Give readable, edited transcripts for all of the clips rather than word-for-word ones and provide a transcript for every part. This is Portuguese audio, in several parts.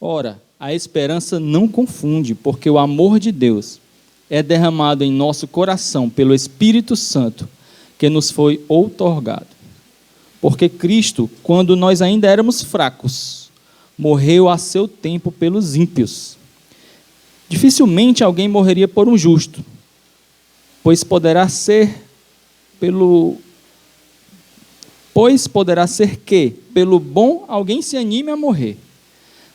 Ora, a esperança não confunde, porque o amor de Deus é derramado em nosso coração pelo Espírito Santo, que nos foi outorgado. Porque Cristo, quando nós ainda éramos fracos, morreu a seu tempo pelos ímpios. Dificilmente alguém morreria por um justo, pois poderá ser que, pelo bom, alguém se anime a morrer.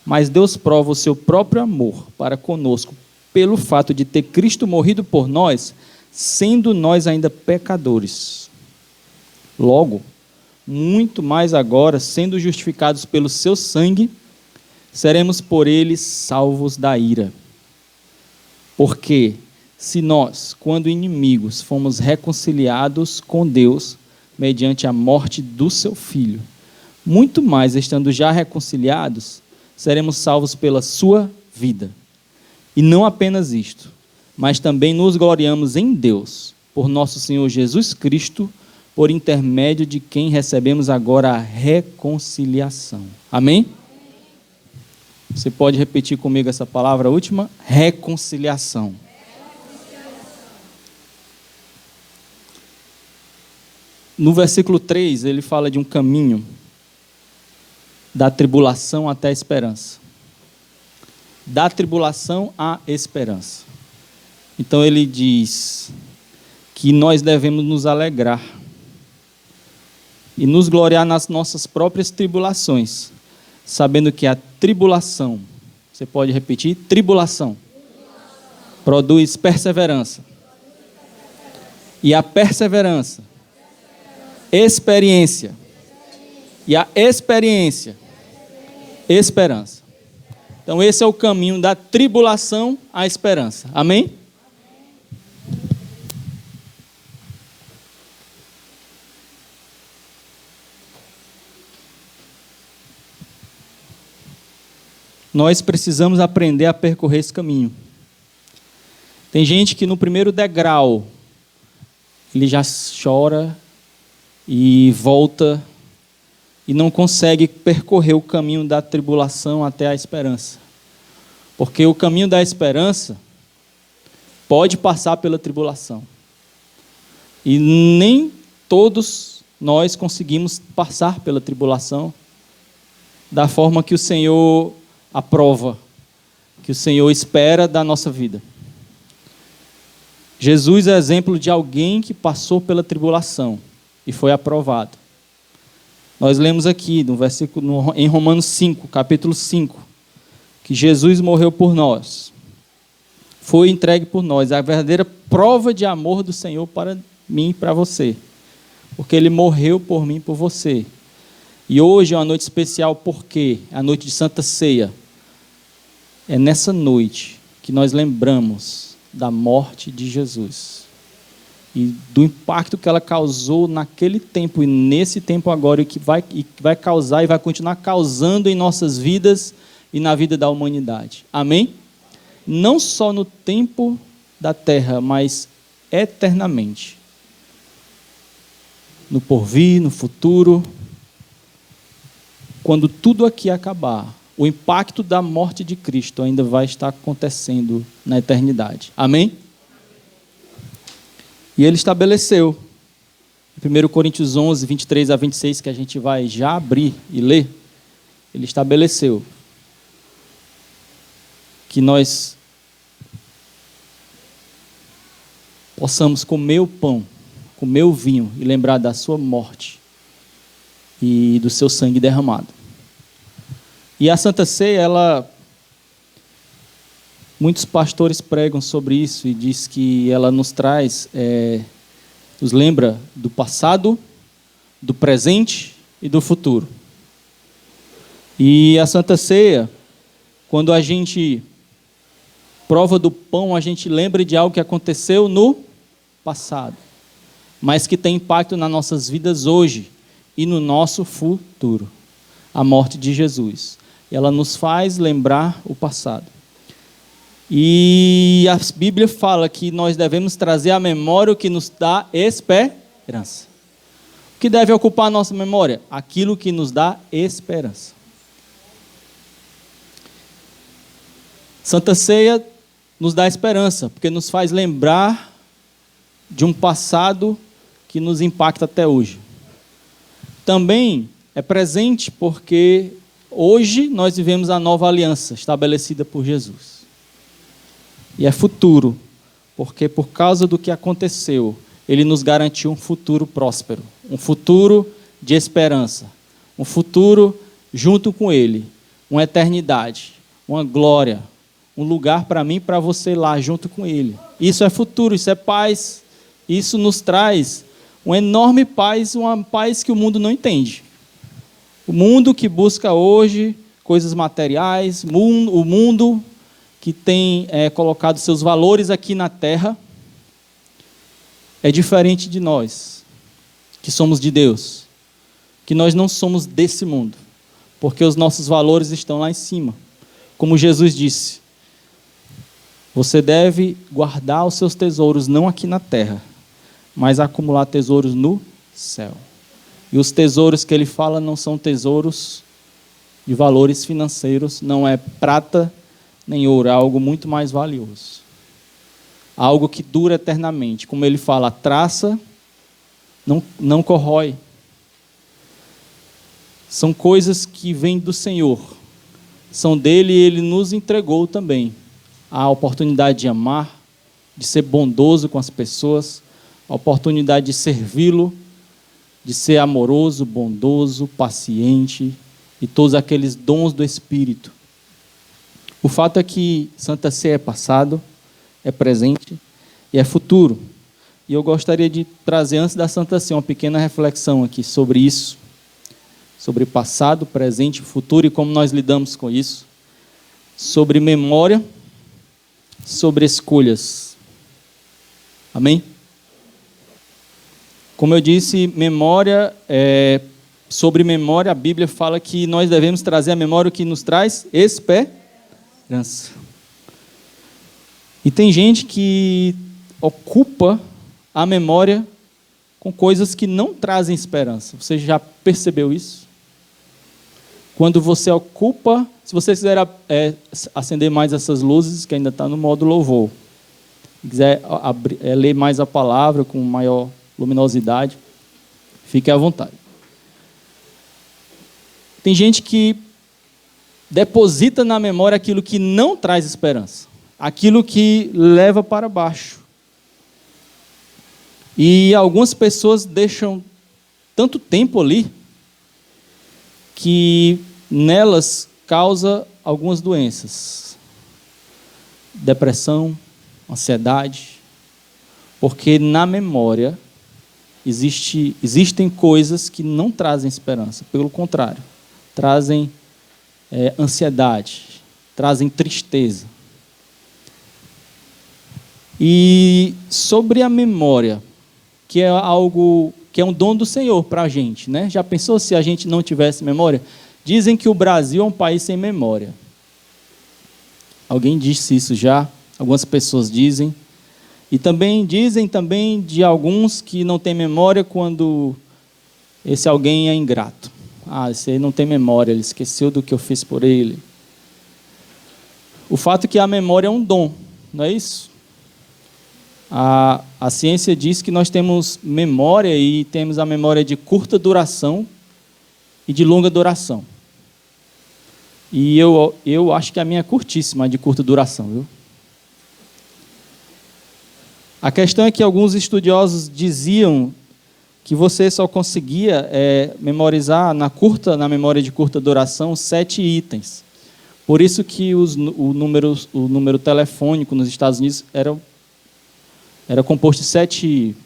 Mas Deus prova o seu próprio amor para conosco, pelo fato de ter Cristo morrido por nós, sendo nós ainda pecadores. Logo, muito mais agora, sendo justificados pelo seu sangue, seremos por ele salvos da ira. Porque, se nós, quando inimigos, fomos reconciliados com Deus, mediante a morte do seu Filho, muito mais, estando já reconciliados, seremos salvos pela sua vida. E não apenas isto, mas também nos gloriamos em Deus, por nosso Senhor Jesus Cristo, por intermédio de quem recebemos agora a reconciliação. Amém? Você pode repetir comigo essa palavra última? Reconciliação. No versículo 3, ele fala de um caminho da tribulação até a esperança. Da tribulação à esperança. Então ele diz que nós devemos nos alegrar e nos gloriar nas nossas próprias tribulações, sabendo que a tribulação, você pode repetir? Tribulação. Produz perseverança. E a perseverança, experiência. E a experiência, esperança. Então esse é o caminho da tribulação à esperança. Amém? Nós precisamos aprender a percorrer esse caminho. Tem gente que no primeiro degrau, ele já chora e volta e não consegue percorrer o caminho da tribulação até a esperança. Porque o caminho da esperança pode passar pela tribulação. E nem todos nós conseguimos passar pela tribulação da forma que o Senhor aprova, que o Senhor espera da nossa vida. Jesus é exemplo de alguém que passou pela tribulação e foi aprovado. Nós lemos aqui no versículo, em Romanos 5, capítulo 5, que Jesus morreu por nós, foi entregue por nós, a verdadeira prova de amor do Senhor para mim e para você, porque Ele morreu por mim e por você. E hoje é uma noite especial porque é a noite de Santa Ceia. É nessa noite que nós lembramos da morte de Jesus e do impacto que ela causou naquele tempo e nesse tempo agora, e que vai causar e vai continuar causando em nossas vidas e na vida da humanidade. Amém? Não só no tempo da terra, mas eternamente. No porvir, no futuro. Quando tudo aqui acabar, o impacto da morte de Cristo ainda vai estar acontecendo na eternidade. Amém? E ele estabeleceu, em 1 Coríntios 11, 23 a 26, que a gente vai já abrir e ler, ele estabeleceu que nós possamos comer o pão, comer o vinho e lembrar da sua morte e do seu sangue derramado. E a Santa Ceia, muitos pastores pregam sobre isso e diz que ela nos traz, nos lembra do passado, do presente e do futuro. E a Santa Ceia, quando a gente prova do pão, a gente lembra de algo que aconteceu no passado, mas que tem impacto nas nossas vidas hoje e no nosso futuro. A morte de Jesus. Ela nos faz lembrar o passado. E a Bíblia fala que nós devemos trazer à memória o que nos dá esperança. O que deve ocupar a nossa memória? Aquilo que nos dá esperança. Santa Ceia nos dá esperança, porque nos faz lembrar de um passado que nos impacta até hoje. Também é presente porque hoje nós vivemos a nova aliança estabelecida por Jesus. E é futuro, porque por causa do que aconteceu, Ele nos garantiu um futuro próspero, um futuro de esperança, um futuro junto com Ele, uma eternidade, uma glória, um lugar para mim e para você lá junto com Ele. Isso é futuro, isso é paz, isso nos traz uma enorme paz, uma paz que o mundo não entende. O mundo que busca hoje coisas materiais, o mundo que tem colocado seus valores aqui na terra, é diferente de nós, que somos de Deus, que nós não somos desse mundo, porque os nossos valores estão lá em cima. Como Jesus disse, você deve guardar os seus tesouros não aqui na terra, mas acumular tesouros no céu. E os tesouros que ele fala não são tesouros de valores financeiros, não é prata nem ouro, é algo muito mais valioso. Algo que dura eternamente. Como ele fala, a traça não corrói. São coisas que vêm do Senhor. São dele e ele nos entregou também a oportunidade de amar, de ser bondoso com as pessoas, a oportunidade de servi-lo, de ser amoroso, bondoso, paciente e todos aqueles dons do Espírito. O fato é que Santa Ceia é passado, é presente e é futuro. E eu gostaria de trazer, antes da Santa Ceia, uma pequena reflexão aqui sobre isso, sobre passado, presente e futuro e como nós lidamos com isso, sobre memória, sobre escolhas. Amém? Como eu disse, sobre memória, a Bíblia fala que nós devemos trazer à memória o que nos traz esperança. E tem gente que ocupa a memória com coisas que não trazem esperança. Você já percebeu isso? Quando você ocupa, se você quiser acender mais essas luzes, que ainda está no modo louvor, quiser ler mais a palavra com maior luminosidade, fique à vontade. Tem gente que deposita na memória aquilo que não traz esperança, aquilo que leva para baixo. E algumas pessoas deixam tanto tempo ali que nelas causa algumas doenças. Depressão, ansiedade, porque na memória existem coisas que não trazem esperança, pelo contrário, trazem ansiedade, trazem tristeza. E sobre a memória, que é algo que é um dom do Senhor para a gente, né? Já pensou se a gente não tivesse memória? Dizem que o Brasil é um país sem memória. Alguém disse isso já? Algumas pessoas dizem. E também dizem de alguns que não têm memória quando esse alguém é ingrato. Esse aí não tem memória, ele esqueceu do que eu fiz por ele. O fato é que a memória é um dom, não é isso? A ciência diz que nós temos memória e temos a memória de curta duração e de longa duração. E eu acho que a minha é curtíssima, de curta duração, viu? A questão é que alguns estudiosos diziam que você só conseguia memorizar na memória de curta duração 7 itens. Por isso que o número telefônico nos Estados Unidos era composto de 7...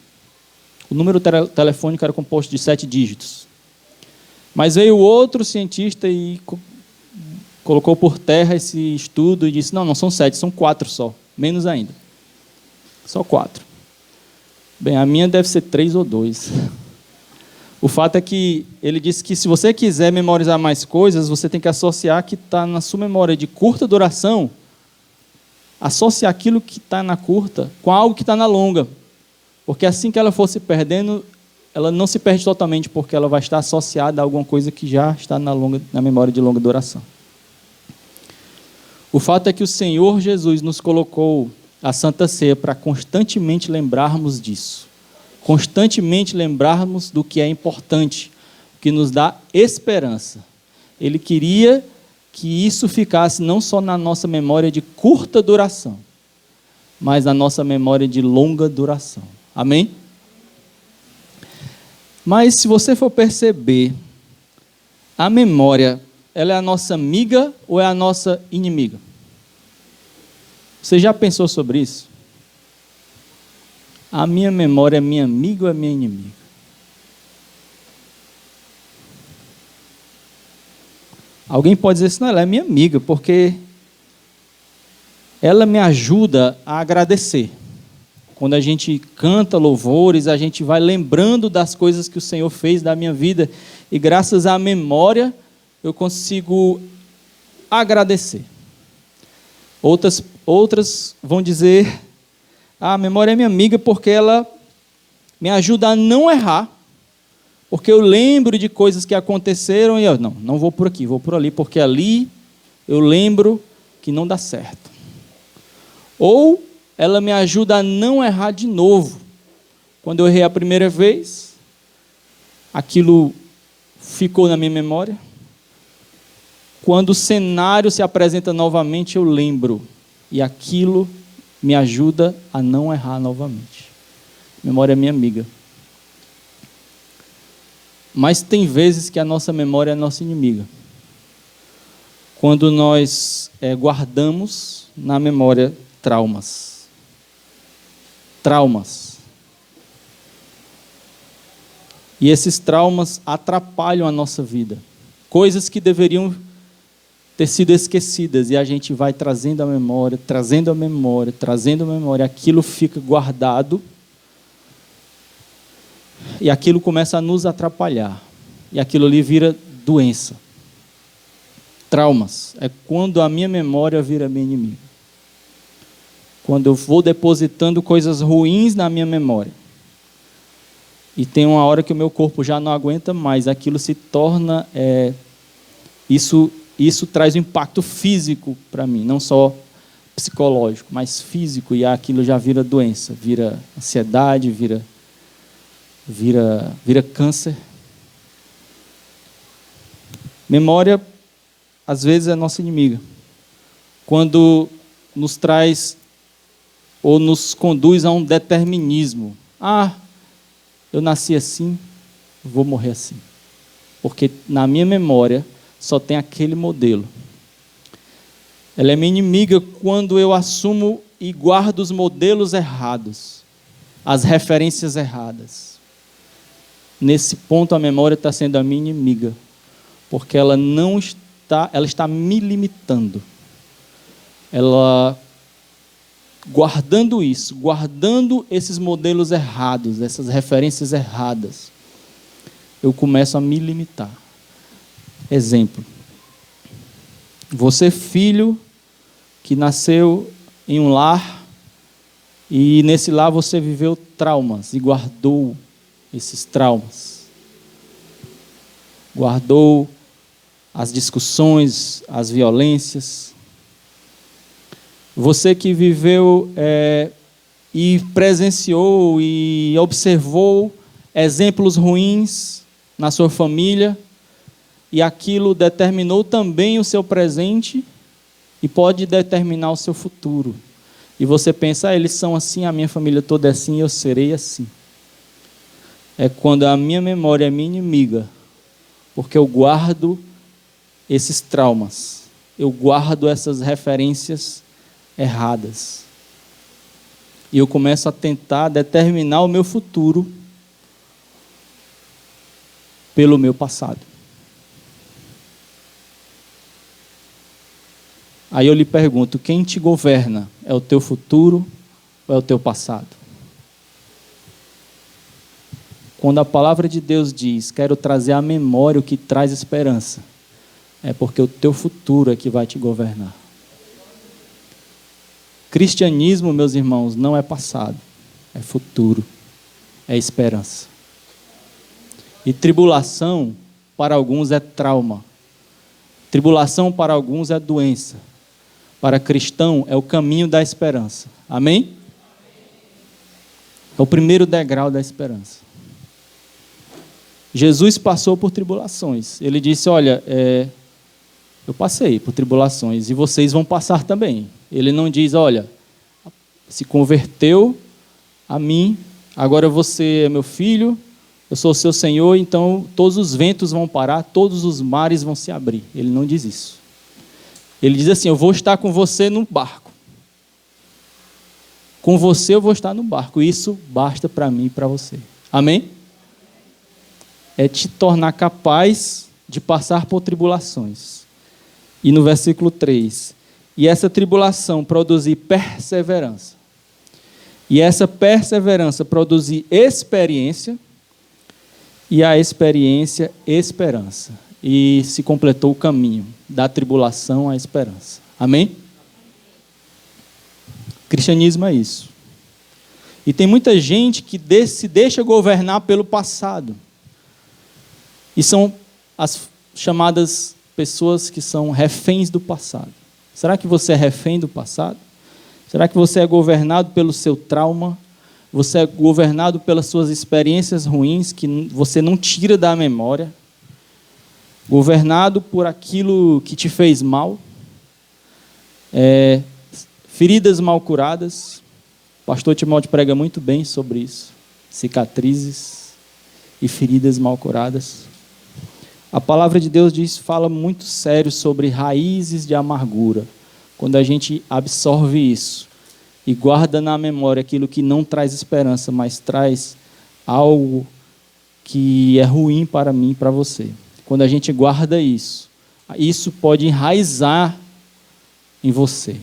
O número telefônico era composto de 7 dígitos. Mas veio outro cientista e colocou por terra esse estudo e disse, não são 7, são 4 só, menos ainda. Só 4. Bem, a minha deve ser 3 ou 2. O fato é que ele disse que se você quiser memorizar mais coisas, você tem que associar que está na sua memória de curta duração, associar aquilo que está na curta com algo que está na longa. Porque assim que ela for se perdendo, ela não se perde totalmente, porque ela vai estar associada a alguma coisa que já está na memória de longa duração. O fato é que o Senhor Jesus nos colocou a Santa Ceia para constantemente lembrarmos disso. Constantemente lembrarmos do que é importante, o que nos dá esperança. Ele queria que isso ficasse não só na nossa memória de curta duração, mas na nossa memória de longa duração. Amém? Mas se você for perceber, a memória, ela é a nossa amiga ou é a nossa inimiga? Você já pensou sobre isso? A minha memória é minha amiga ou é minha inimiga? Alguém pode dizer assim, não, ela é minha amiga, porque ela me ajuda a agradecer. Quando a gente canta louvores, a gente vai lembrando das coisas que o Senhor fez na minha vida, e graças à memória, eu consigo agradecer. Outras vão dizer, a memória é minha amiga porque ela me ajuda a não errar, porque eu lembro de coisas que aconteceram e eu, não vou por aqui, vou por ali, porque ali eu lembro que não dá certo. Ou ela me ajuda a não errar de novo. Quando eu errei a primeira vez, aquilo ficou na minha memória. Quando o cenário se apresenta novamente, eu lembro. E aquilo me ajuda a não errar novamente. Memória é minha amiga. Mas tem vezes que a nossa memória é nossa inimiga. Quando nós guardamos na memória traumas. E esses traumas atrapalham a nossa vida. Coisas que deveriam ter sido esquecidas, e a gente vai trazendo a memória, aquilo fica guardado, e aquilo começa a nos atrapalhar, e aquilo ali vira doença. Traumas é quando a minha memória vira minha inimiga. Quando eu vou depositando coisas ruins na minha memória, e tem uma hora que o meu corpo já não aguenta mais, aquilo se torna... Isso traz um impacto físico para mim, não só psicológico, mas físico, e aquilo já vira doença, vira ansiedade, vira câncer. Memória, às vezes, é nossa inimiga. Quando nos traz ou nos conduz a um determinismo. Eu nasci assim, vou morrer assim. Porque na minha memória só tem aquele modelo. Ela é minha inimiga quando eu assumo e guardo os modelos errados, as referências erradas. Nesse ponto a memória está sendo a minha inimiga, porque ela está me limitando. Ela, guardando esses modelos errados, essas referências erradas, eu começo a me limitar. Exemplo, você filho que nasceu em um lar e nesse lar você viveu traumas e guardou esses traumas. Guardou as discussões, as violências. Você que viveu e presenciou e observou exemplos ruins na sua família, e aquilo determinou também o seu presente e pode determinar o seu futuro. E você pensa, eles são assim, a minha família toda é assim, eu serei assim. É quando a minha memória é minha inimiga, porque eu guardo esses traumas, eu guardo essas referências erradas. E eu começo a tentar determinar o meu futuro pelo meu passado. Aí eu lhe pergunto, quem te governa? É o teu futuro ou é o teu passado? Quando a palavra de Deus diz, quero trazer à memória o que traz esperança, é porque o teu futuro é que vai te governar. Cristianismo, meus irmãos, não é passado, é futuro, é esperança. E tribulação, para alguns, é trauma. Tribulação, para alguns, é doença. para cristão é o caminho da esperança. Amém? É o primeiro degrau da esperança. Jesus passou por tribulações. Ele disse, olha, eu passei por tribulações e vocês vão passar também. Ele não diz, olha, se converteu a mim, agora você é meu filho, eu sou o seu Senhor, então todos os ventos vão parar, todos os mares vão se abrir. Ele não diz isso. Ele diz assim, eu vou estar com você no barco. Com você eu vou estar no barco. Isso basta para mim e para você. Amém? É te tornar capaz de passar por tribulações. E no versículo 3, e essa tribulação produzir perseverança. E essa perseverança produzir experiência, e a experiência, esperança. E se completou o caminho da tribulação à esperança. Amém? Cristianismo é isso. E tem muita gente que se deixa governar pelo passado. E são as chamadas pessoas que são reféns do passado. Será que você é refém do passado? Será que você é governado pelo seu trauma? Você é governado pelas suas experiências ruins que você não tira da memória? Governado por aquilo que te fez mal? Feridas mal curadas? O pastor Timóteo prega muito bem sobre isso. Cicatrizes e feridas mal curadas. A palavra de Deus fala muito sério sobre raízes de amargura. Quando a gente absorve isso e guarda na memória aquilo que não traz esperança, mas traz algo que é ruim para mim e para você. Quando a gente guarda isso, isso pode enraizar em você.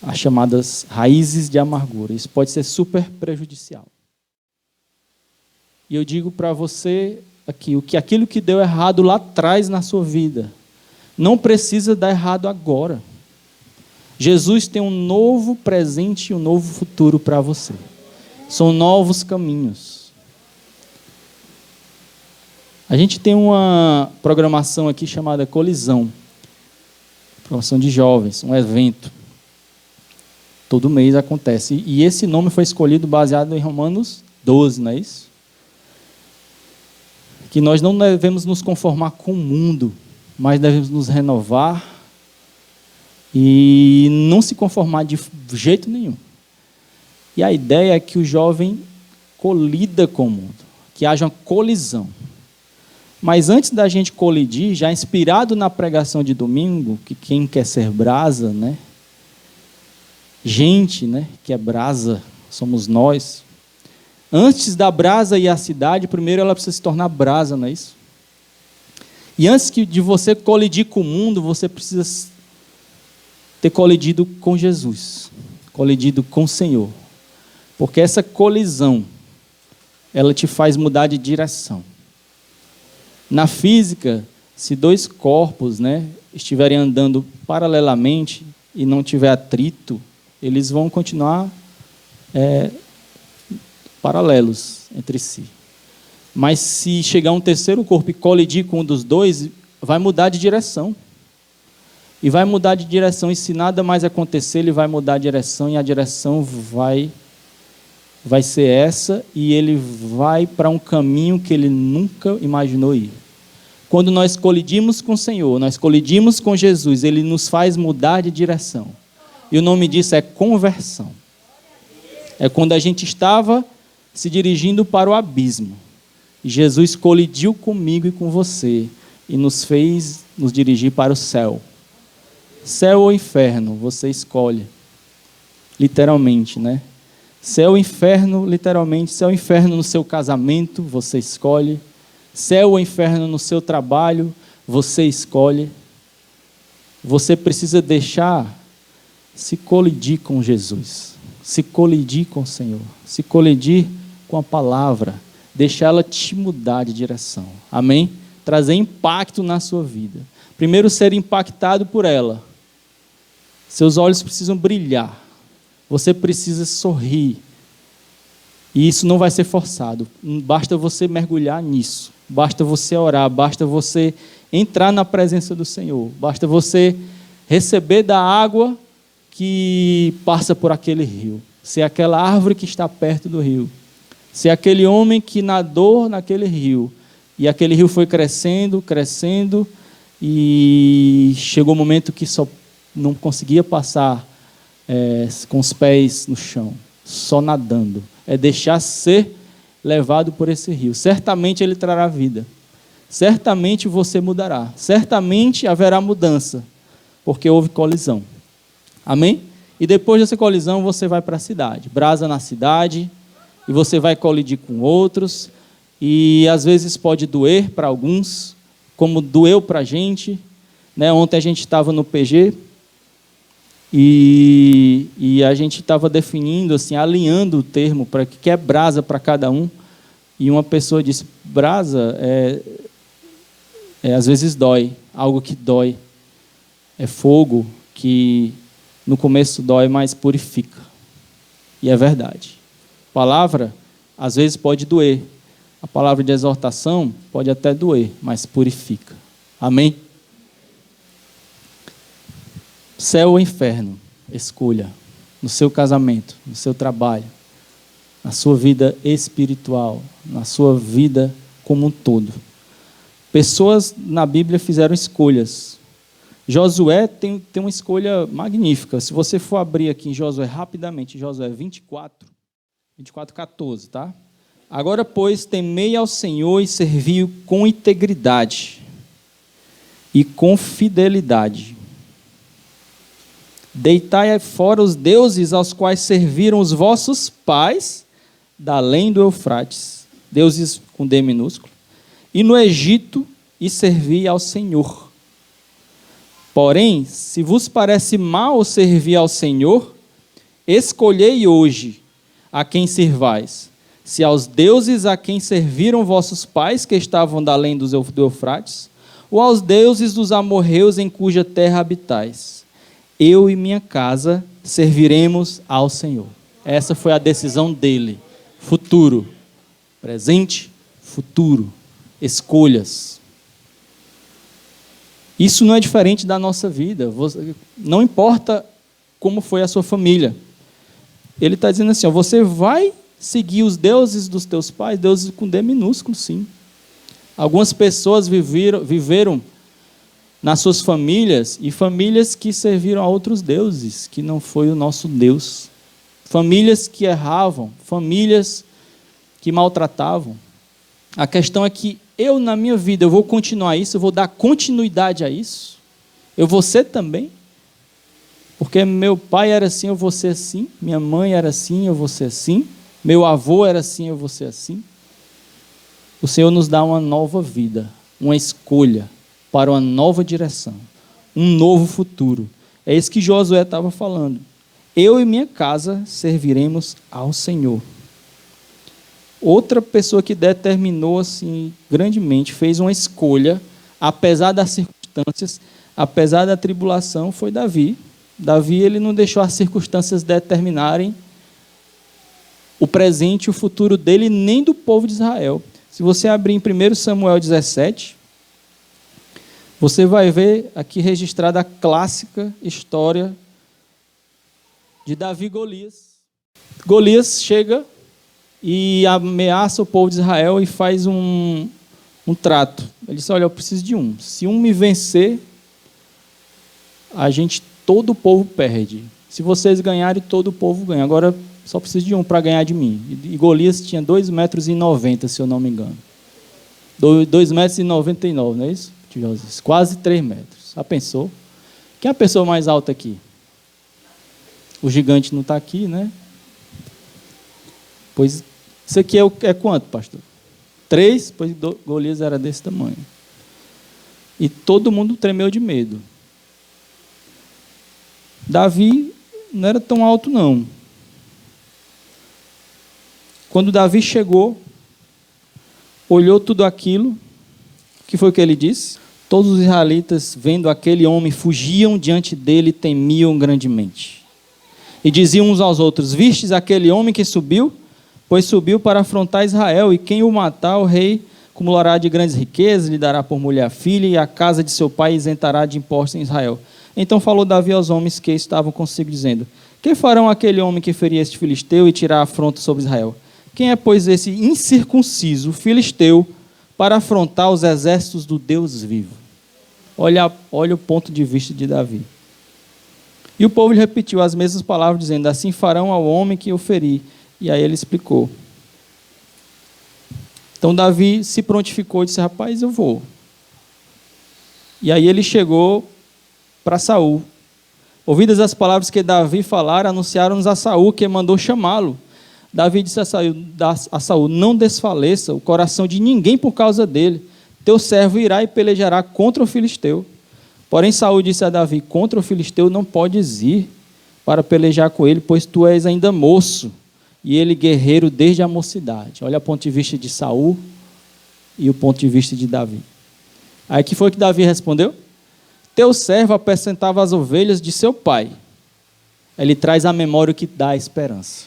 As chamadas raízes de amargura. Isso pode ser super prejudicial. E eu digo para você aqui, aquilo que deu errado lá atrás na sua vida, não precisa dar errado agora. Jesus tem um novo presente e um novo futuro para você. São novos caminhos. A gente tem uma programação aqui chamada Colisão. Programação de jovens, um evento. Todo mês acontece. E esse nome foi escolhido baseado em Romanos 12, não é isso? Que nós não devemos nos conformar com o mundo, mas devemos nos renovar e não se conformar de jeito nenhum. E a ideia é que o jovem colida com o mundo, que haja uma colisão. Mas antes da gente colidir, já inspirado na pregação de domingo, que quem quer ser brasa, né? Gente, né? Que é brasa, somos nós. Antes da brasa ir à cidade, primeiro ela precisa se tornar brasa, não é isso? E antes de você colidir com o mundo, você precisa ter colidido com Jesus, colidido com o Senhor. Porque essa colisão, ela te faz mudar de direção. Na física, se dois corpos, né, estiverem andando paralelamente e não tiver atrito, eles vão continuar paralelos entre si. Mas se chegar um terceiro corpo e colidir com um dos dois, vai mudar de direção. E vai mudar de direção, e se nada mais acontecer, ele vai mudar de direção, e a direção vai ser essa, e ele vai para um caminho que ele nunca imaginou ir. Quando nós colidimos com o Senhor, nós colidimos com Jesus, ele nos faz mudar de direção. E o nome disso é conversão. É quando a gente estava se dirigindo para o abismo. E Jesus colidiu comigo e com você, e nos fez nos dirigir para o céu. Céu ou inferno, você escolhe. Literalmente, né? Céu ou inferno, literalmente. Céu ou inferno no seu casamento, você escolhe. Céu ou inferno no seu trabalho, você escolhe. Você precisa deixar se colidir com Jesus. Se colidir com o Senhor. Se colidir com a palavra. Deixar ela te mudar de direção. Amém? Trazer impacto na sua vida. Primeiro, ser impactado por ela. Seus olhos precisam brilhar. Você precisa sorrir. E isso não vai ser forçado. Basta você mergulhar nisso. Basta você orar. Basta você entrar na presença do Senhor. Basta você receber da água que passa por aquele rio, ser aquela árvore que está perto do rio, ser aquele homem que nadou naquele rio, e aquele rio foi crescendo, crescendo, e chegou um momento que só não conseguia passar com os pés no chão, só nadando. É deixar ser levado por esse rio. Certamente ele trará vida. Certamente você mudará. Certamente haverá mudança, porque houve colisão. Amém? E depois dessa colisão você vai para a cidade. Brasa na cidade, e você vai colidir com outros, e às vezes pode doer para alguns, como doeu para a gente. Ontem a gente estava no PG, e a gente estava definindo, assim, alinhando o termo para que é brasa para cada um. E uma pessoa disse: brasa às vezes dói, algo que dói. É fogo que no começo dói, mas purifica. E é verdade. A palavra às vezes pode doer. A palavra de exortação pode até doer, mas purifica. Amém? Céu ou inferno, escolha. No seu casamento, no seu trabalho, na sua vida espiritual, na sua vida como um todo. Pessoas na Bíblia fizeram escolhas. Josué tem uma escolha magnífica. Se você for abrir aqui em Josué rapidamente, Josué 24:14, tá? Agora, pois, temei ao Senhor e servi-o com integridade e com fidelidade. Deitai fora os deuses aos quais serviram os vossos pais, da além do Eufrates, deuses com D minúsculo, e no Egito, e servi ao Senhor. Porém, se vos parece mal servir ao Senhor, escolhei hoje a quem servais, se aos deuses a quem serviram vossos pais, que estavam da além do Eufrates, ou aos deuses dos amorreus em cuja terra habitais. Eu e minha casa serviremos ao Senhor. Essa foi a decisão dele. Futuro, presente, futuro, escolhas. Isso não é diferente da nossa vida. Não importa como foi a sua família. Ele está dizendo assim: você vai seguir os deuses dos teus pais, deuses com D minúsculo, sim. Algumas pessoas viveram nas suas famílias, e famílias que serviram a outros deuses, que não foi o nosso Deus. Famílias que erravam, famílias que maltratavam. A questão é que eu, na minha vida, eu vou continuar isso, eu vou dar continuidade a isso. Eu vou ser também. Porque meu pai era assim, eu vou ser assim. Minha mãe era assim, eu vou ser assim. Meu avô era assim, eu vou ser assim. O Senhor nos dá uma nova vida, uma escolha para uma nova direção, um novo futuro. É isso que Josué estava falando. Eu e minha casa serviremos ao Senhor. Outra pessoa que determinou assim grandemente, fez uma escolha, apesar das circunstâncias, apesar da tribulação, foi Davi. Davi, ele não deixou as circunstâncias determinarem o presente e o futuro dele, nem do povo de Israel. Se você abrir em 1 Samuel 17, você vai ver aqui registrada a clássica história de Davi e Golias. Golias chega e ameaça o povo de Israel e faz um trato. Ele disse: olha, eu preciso de um. Se um me vencer, todo o povo perde. Se vocês ganharem, todo o povo ganha. Agora, só preciso de um para ganhar de mim. E Golias tinha 2,90 metros, se eu não me engano. 2,99 metros, não é isso? Quase 3 metros. Já pensou? Quem é a pessoa mais alta aqui? O gigante não está aqui, né? Pois, isso aqui é quanto, pastor? 3, pois Golias era desse tamanho. E todo mundo tremeu de medo. Davi não era tão alto, não. Quando Davi chegou, olhou tudo aquilo, o que foi que ele disse? Todos os israelitas, vendo aquele homem, fugiam diante dele e temiam grandemente. E diziam uns aos outros: vistes aquele homem que subiu? Pois subiu para afrontar Israel, e quem o matar, o rei acumulará de grandes riquezas, lhe dará por mulher a filha, e a casa de seu pai isentará de impostos em Israel. Então falou Davi aos homens que estavam consigo, dizendo: que farão aquele homem que ferir este filisteu e tirar a afronta sobre Israel? Quem é, pois, esse incircunciso filisteu para afrontar os exércitos do Deus vivo? Olha o ponto de vista de Davi. E o povo lhe repetiu as mesmas palavras, dizendo: assim farão ao homem que o ferir. E aí ele explicou. Então Davi se prontificou e disse: rapaz, eu vou. E aí ele chegou para Saul. Ouvidas as palavras que Davi falara, anunciaram-nos a Saul, que mandou chamá-lo. Davi disse a Saul: não desfaleça o coração de ninguém por causa dele. Teu servo irá e pelejará contra o filisteu. Porém Saul disse a Davi: contra o filisteu não podes ir para pelejar com ele, pois tu és ainda moço, e ele guerreiro desde a mocidade. Olha o ponto de vista de Saul e o ponto de vista de Davi. Aí que foi que Davi respondeu? Teu servo apacentava as ovelhas de seu pai. Ele traz à memória o que dá a esperança.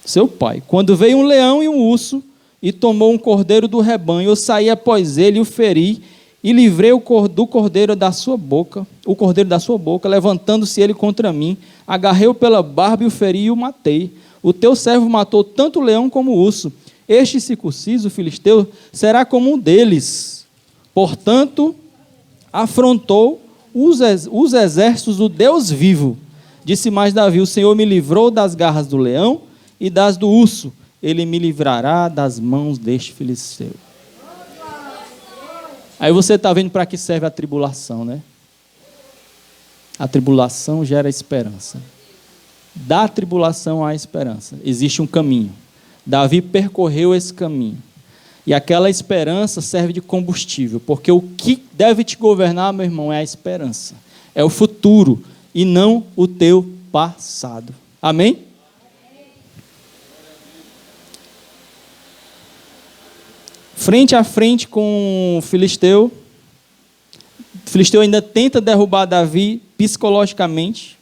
Seu pai, quando veio um leão e um urso, e tomou um cordeiro do rebanho, eu saí após ele e o feri, e livrei o cordeiro da sua boca, levantando-se ele contra mim, agarrei-o pela barba e o feri e o matei. O teu servo matou tanto o leão como o urso. Este circunciso, o filisteu, será como um deles. Portanto, afrontou os exércitos do Deus vivo. Disse mais Davi: o Senhor me livrou das garras do leão e das do urso. Ele me livrará das mãos deste filisteu. Aí você está vendo para que serve a tribulação, né? A tribulação gera esperança. Da tribulação há esperança. Existe um caminho. Davi percorreu esse caminho. E aquela esperança serve de combustível, porque o que deve te governar, meu irmão, é a esperança. É o futuro e não o teu passado. Amém? Frente a frente com o filisteu ainda tenta derrubar Davi psicologicamente.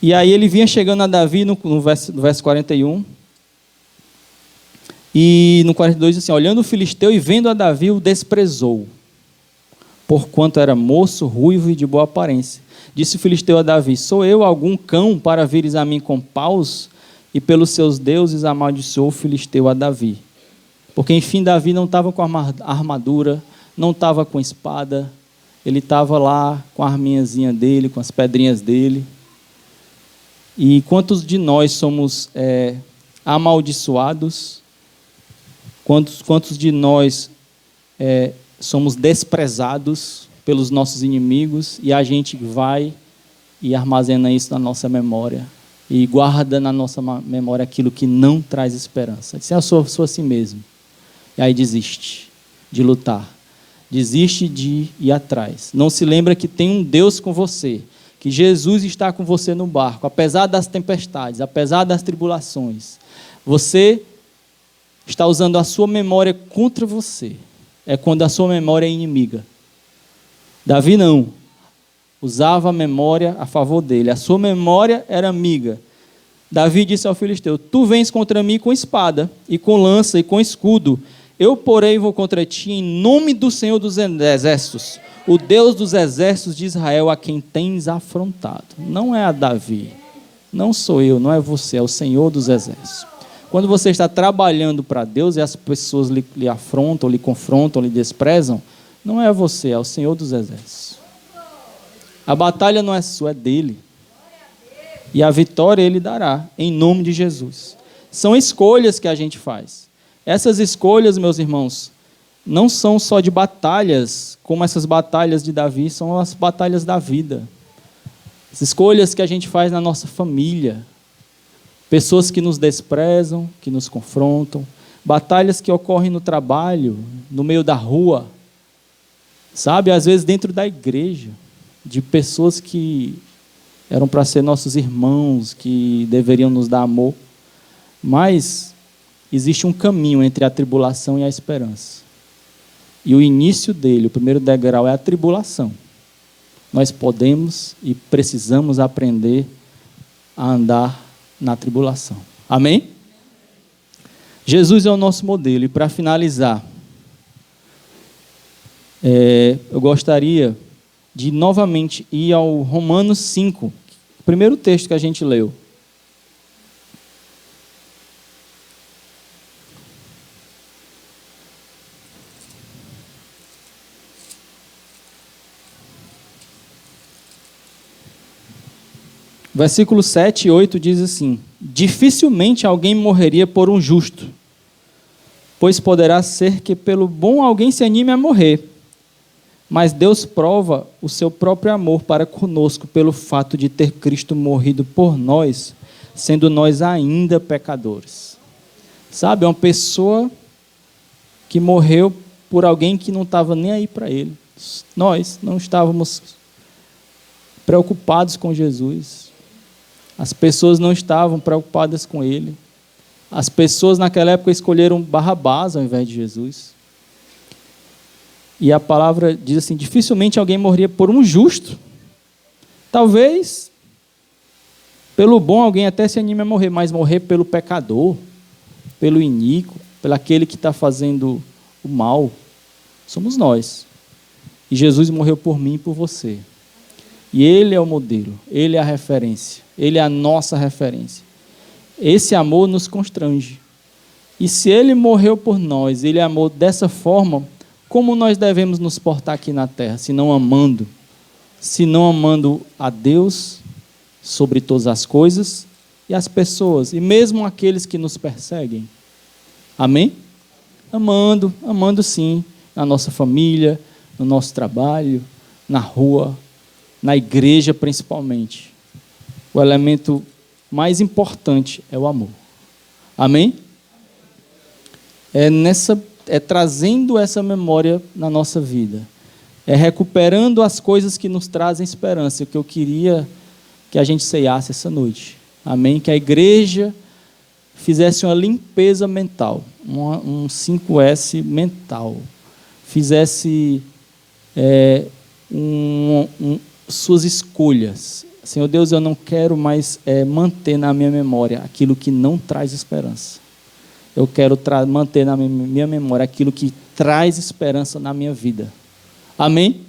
E aí ele vinha chegando a Davi no verso 41. E no 42 diz assim: olhando o filisteu e vendo a Davi, o desprezou, porquanto era moço, ruivo e de boa aparência. Disse o filisteu a Davi: sou eu algum cão para vires a mim com paus? E pelos seus deuses amaldiçoou o filisteu a Davi. Porque, enfim, Davi não estava com a armadura, não estava com espada, ele estava lá com a arminhazinha dele, com as pedrinhas dele. E quantos de nós somos amaldiçoados? Quantos de nós somos desprezados pelos nossos inimigos e a gente vai e armazena isso na nossa memória e guarda na nossa memória aquilo que não traz esperança? Diz: eu sou assim mesmo. E aí desiste de lutar, desiste de ir atrás. Não se lembra que tem um Deus com você, que Jesus está com você no barco, apesar das tempestades, apesar das tribulações. Você está usando a sua memória contra você. É quando a sua memória é inimiga. Davi não. Usava a memória a favor dele. A sua memória era amiga. Davi disse ao filisteu: tu vens contra mim com espada, e com lança, e com escudo. Eu, porém, vou contra ti em nome do Senhor dos exércitos, o Deus dos exércitos de Israel, a quem tens afrontado. Não é a Davi, não sou eu, não é você, é o Senhor dos exércitos. Quando você está trabalhando para Deus e as pessoas lhe afrontam, lhe confrontam, lhe desprezam, não é você, é o Senhor dos exércitos. A batalha não é sua, é dele. E a vitória ele dará, em nome de Jesus. São escolhas que a gente faz. Essas escolhas, meus irmãos, não são só de batalhas, como essas batalhas de Davi, são as batalhas da vida. As escolhas que a gente faz na nossa família. Pessoas que nos desprezam, que nos confrontam. Batalhas que ocorrem no trabalho, no meio da rua. Sabe, às vezes dentro da igreja. De pessoas que eram para ser nossos irmãos, que deveriam nos dar amor. Mas existe um caminho entre a tribulação e a esperança. E o início dele, o primeiro degrau, é a tribulação. Nós podemos e precisamos aprender a andar na tribulação. Amém? Jesus é o nosso modelo. E para finalizar, eu gostaria de novamente ir ao Romanos 5, o primeiro texto que a gente leu. Versículos 7 e 8 diz assim: dificilmente alguém morreria por um justo, pois poderá ser que pelo bom alguém se anime a morrer. Mas Deus prova o seu próprio amor para conosco pelo fato de ter Cristo morrido por nós, sendo nós ainda pecadores. Sabe, uma pessoa que morreu por alguém que não estava nem aí para ele. Nós não estávamos preocupados com Jesus. As pessoas não estavam preocupadas com ele. As pessoas naquela época escolheram Barrabás ao invés de Jesus. E a palavra diz assim: dificilmente alguém morreria por um justo. Talvez, pelo bom, alguém até se anime a morrer, mas morrer pelo pecador, pelo iníquo, pelo aquele que está fazendo o mal, somos nós. E Jesus morreu por mim e por você. E Ele é o modelo, Ele é a referência, Ele é a nossa referência. Esse amor nos constrange. E se Ele morreu por nós, Ele amou dessa forma, como nós devemos nos portar aqui na terra, se não amando a Deus sobre todas as coisas e as pessoas, e mesmo aqueles que nos perseguem? Amém? Amando sim, na nossa família, no nosso trabalho, na rua, na igreja principalmente. O elemento mais importante é o amor. Amém? É trazendo essa memória na nossa vida. É recuperando as coisas que nos trazem esperança. Que eu queria que a gente ceiasse essa noite. Amém? Que a igreja fizesse uma limpeza mental. Um 5S mental. Fizesse suas escolhas. Senhor Deus, eu não quero mais manter na minha memória aquilo que não traz esperança. Eu quero manter na minha memória aquilo que traz esperança na minha vida. Amém?